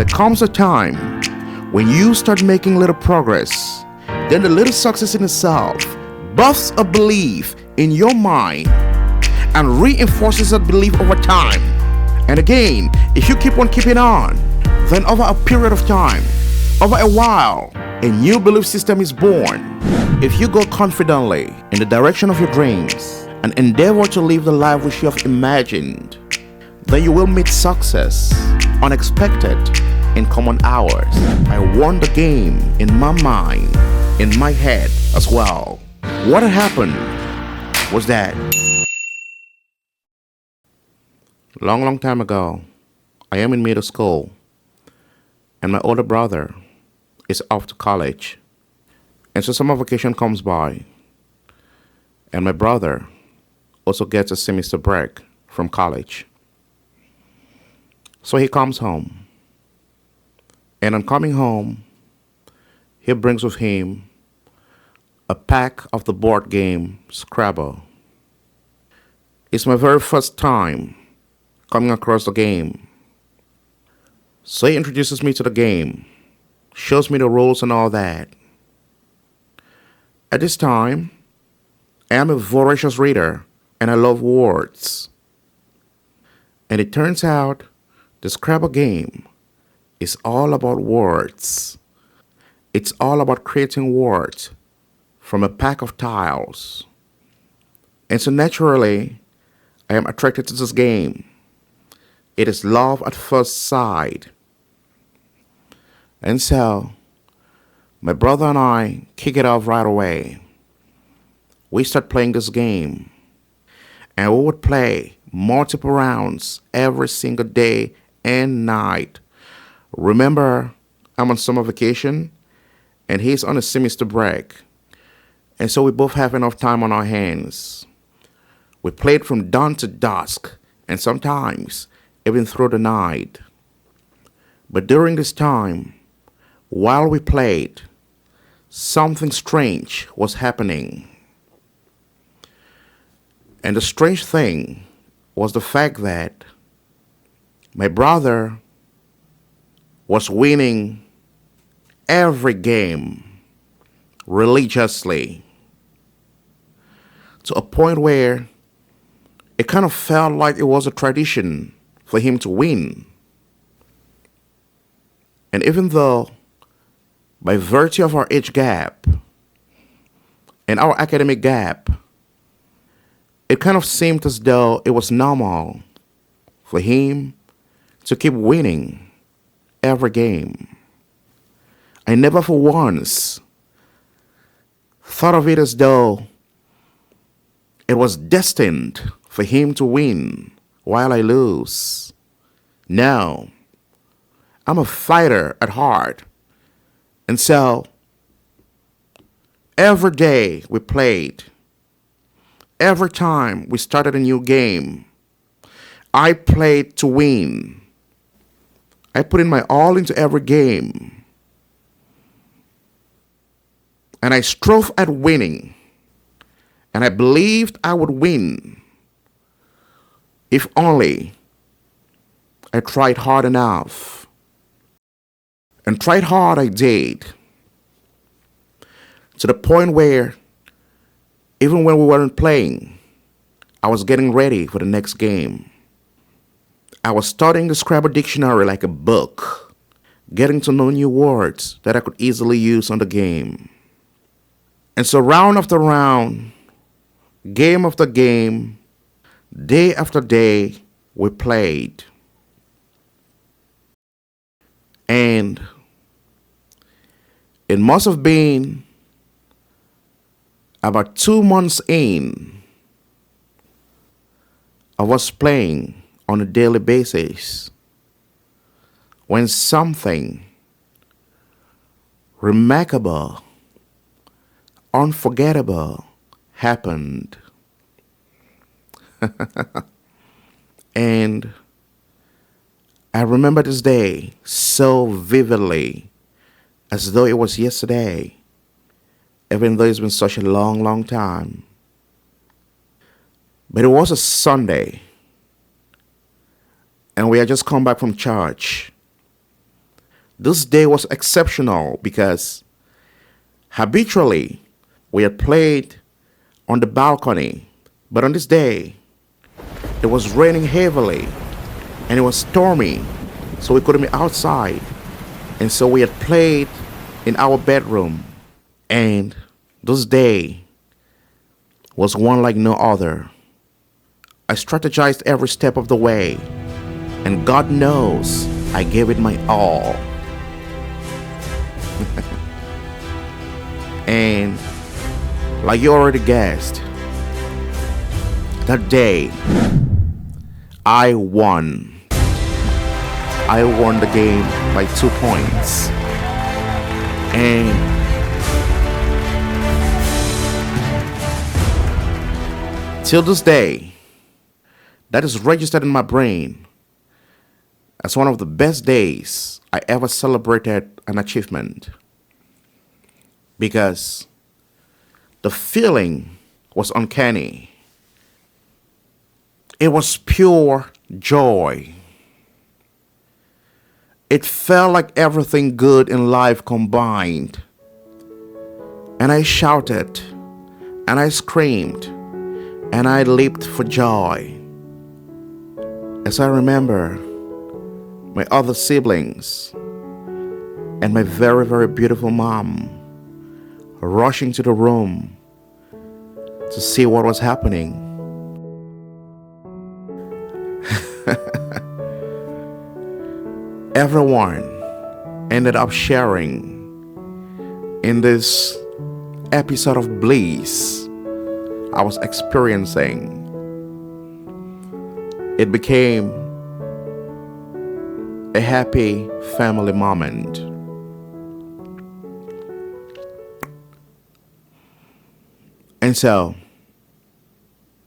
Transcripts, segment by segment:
There comes a time when you start making little progress, then the little success in itself births a belief in your mind and reinforces that belief over time. And again, if you keep on keeping on, then over a period of time, over a while, a new belief system is born. If you go confidently in the direction of your dreams and endeavor to live the life which you have imagined, then you will meet success unexpected in common hours. I won the game in my mind, in my head as well. What had happened was that long time ago, I am in middle school and my older brother is off to college. And so summer vacation comes by and my brother also gets a semester break from college. So he comes home. And on coming home, he brings with him a pack of the board game Scrabble. It's my very first time coming across the game. So he introduces me to the game, shows me the rules and all that. At this time, I am a voracious reader and I love words. And it turns out the Scrabble game is all about words. It's all about creating words from a pack of tiles. And so naturally, I am attracted to this game. It is love at first sight. And so, my brother and I kick it off right away. We start playing this game. And we would play multiple rounds every single day and night. Remember, I'm on summer vacation and he's on a semester break. And so we both have enough time on our hands. We played from dawn to dusk and sometimes even through the night. But during this time, while we played, something strange was happening. And the strange thing was the fact that my brother was winning every game religiously to a point where it kind of felt like it was a tradition for him to win. And even though by virtue of our age gap and our academic gap, it kind of seemed as though it was normal for him to keep winning every game. I never for once thought of it as though it was destined for him to win while I lose. No, I'm a fighter at heart. And so, every day we played, every time we started a new game, I played to win. I put in my all into every game. And I strove at winning. And I believed I would win if only I tried hard enough. And tried hard I did. To the point where even when we weren't playing, I was getting ready for the next game. I was studying the Scrabble dictionary like a book, getting to know new words that I could easily use on the game. And so round after round, game after game, day after day, we played. And it must have been about 2 months in of us playing on a daily basis when something remarkable, unforgettable happened. And I remember this day so vividly, as though it was yesterday, even though it's been such a long time. But it was a Sunday, and we had just come back from church. This day was exceptional because habitually we had played on the balcony, but on this day it was raining heavily and it was stormy, so we couldn't be outside. And so we had played in our bedroom. And this day was one like no other. I strategized every step of the way, and God knows I gave it my all. And like you already guessed, that day I won. I won the game by 2 points. And till this day, that is registered in my brain as one of the best days I ever celebrated an achievement. Because the feeling was uncanny. It was pure joy. It felt like everything good in life combined. And I shouted, and I screamed, and I leaped for joy. As I remember my other siblings and my very, very beautiful mom rushing to the room to see what was happening. Everyone ended up sharing in this episode of bliss I was experiencing. It became a happy family moment. And so,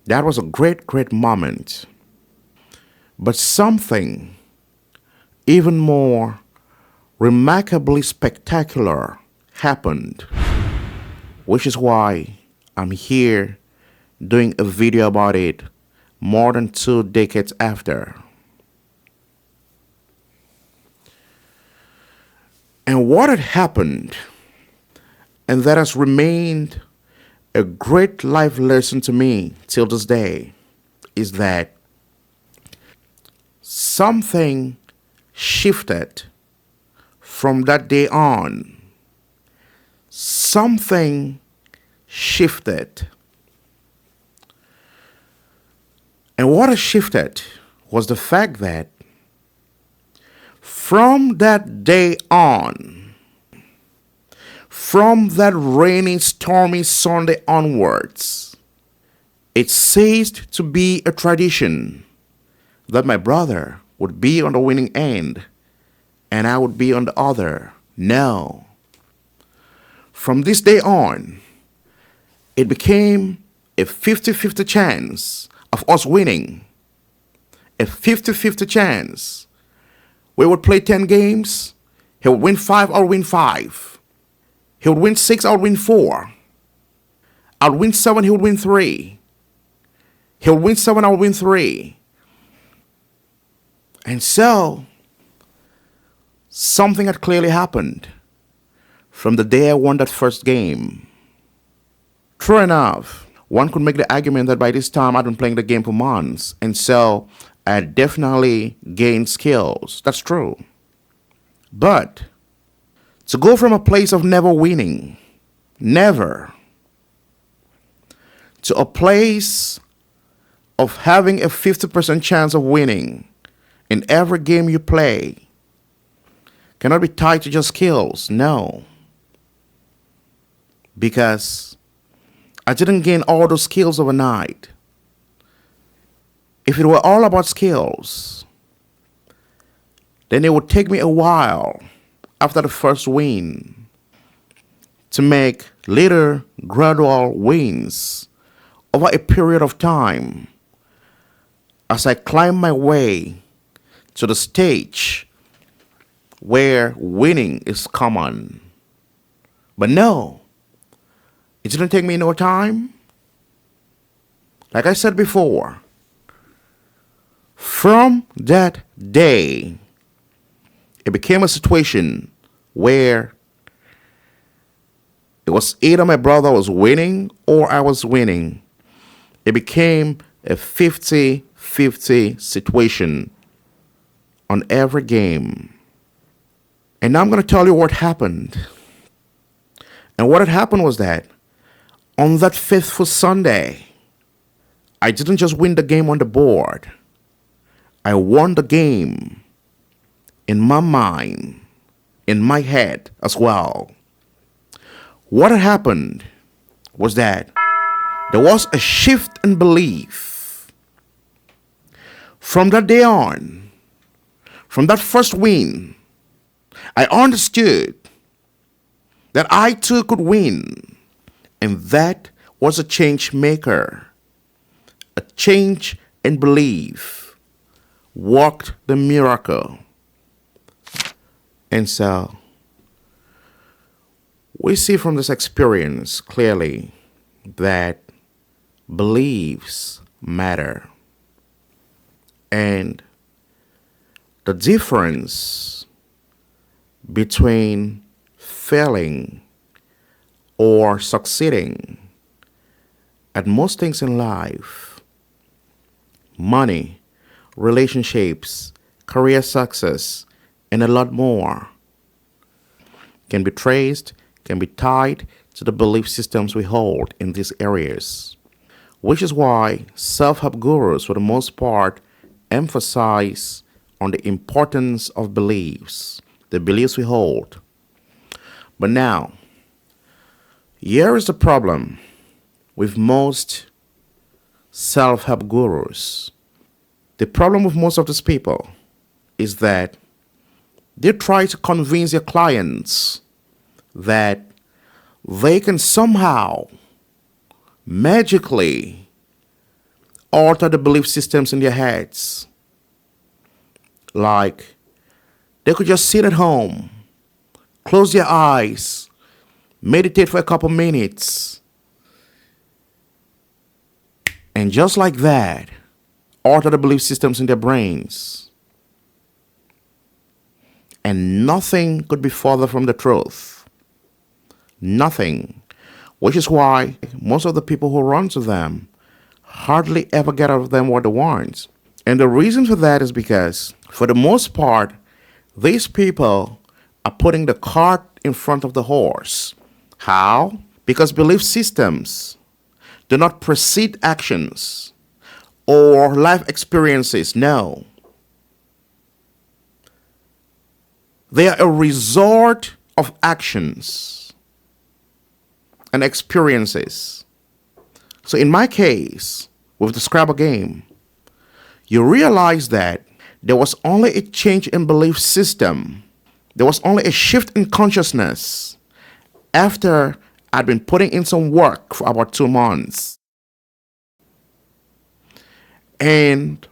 that was a great, great moment. But something even more remarkably spectacular happened, which is why I'm here doing a video about it more than 2 decades after. And what had happened, and that has remained a great life lesson to me till this day, is that something shifted from that day on. Something shifted. And what has shifted was the fact that from that day on, from that rainy, stormy Sunday onwards, it ceased to be a tradition that my brother would be on the winning end and I would be on the other. No. From this day on, it became a 50-50 chance of us winning. A 50-50 chance. We would play 10 games. He would win 5, I would win 5. He would win 6, I would win 4. I would win 7, he would win 3. He would win 7, I would win 3. And so, something had clearly happened from the day I won that first game. True enough, one could make the argument that by this time I'd been playing the game for months, and so I had definitely gained skills. That's true. But to go from a place of never winning, never, to a place of having a 50% chance of winning in every game you play cannot be tied to just skills. No. Because I didn't gain all those skills overnight. If it were all about skills, then it would take me a while after the first win to make little gradual wins over a period of time as I climb my way to the stage where winning is common. But no, it didn't take me no time. Like I said before, from that day, It became a situation where it was either my brother was winning or I was winning. It became a 50-50 situation on every game. And now I'm going to tell you what happened. And what had happened was that on that faithful Sunday, I didn't just win the game on the board. I won the game in my mind, in my head as well. What had happened was that there was a shift in belief. From that day on, from that first win, I understood that I too could win. And that was a change maker. A change in belief worked the miracle. And so, we see from this experience clearly that beliefs matter. And the difference between failing or succeeding at most things in life, money, relationships, career success, and a lot more, can be traced, can be tied to the belief systems we hold in these areas. Which is why self-help gurus, for the most part, emphasize on the importance of beliefs, the beliefs we hold. But now, here is the problem with most self-help gurus. The problem with most of these people is that they try to convince their clients that they can somehow magically alter the belief systems in their heads. Like, they could just sit at home, close their eyes, meditate for a couple minutes, and just like that, alter the belief systems in their brains. And nothing could be further from the truth. Nothing. Which is why most of the people who run to them hardly ever get out of them what they want. And the reason for that is because, for the most part, these people are putting the cart in front of the horse. How? Because belief systems do not precede actions or life experiences. No. They are a result of actions and experiences. So in my case, with the Scrabble game, you realize that there was only a change in belief system. There was only a shift in consciousness after I'd been putting in some work for about 2 months. And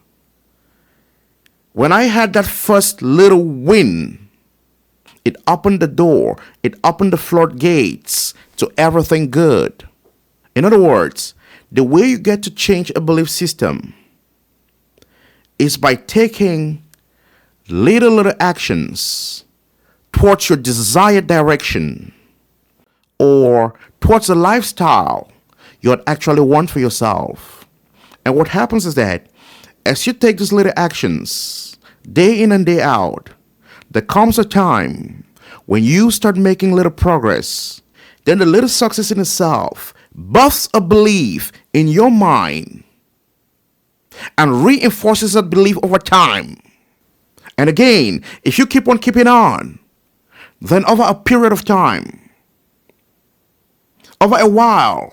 when I had that first little win, it opened the door, it opened the floodgates to everything good. In other words, the way you get to change a belief system is by taking little actions towards your desired direction or towards the lifestyle you actually want for yourself. And what happens is that as you take these little actions day in and day out, there comes a time when you start making little progress. Then the little success in itself buffs a belief in your mind and reinforces that belief over time. And again, if you keep on keeping on, then over a period of time, over a while,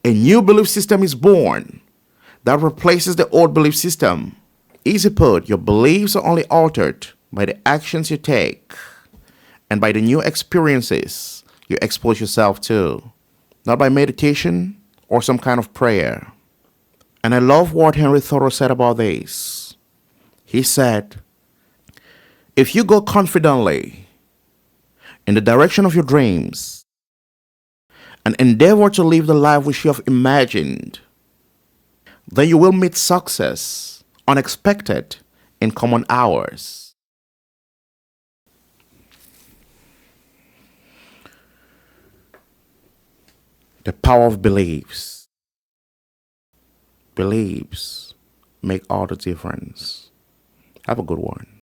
a new belief system is born that replaces the old belief system. Easy put, your beliefs are only altered by the actions you take and by the new experiences you expose yourself to, not by meditation or some kind of prayer. And I love what Henry Thoreau said about this. He said, if you go confidently in the direction of your dreams and endeavor to live the life which you have imagined, then you will meet success unexpected in common hours. The power of beliefs. Beliefs make all the difference. Have a good one.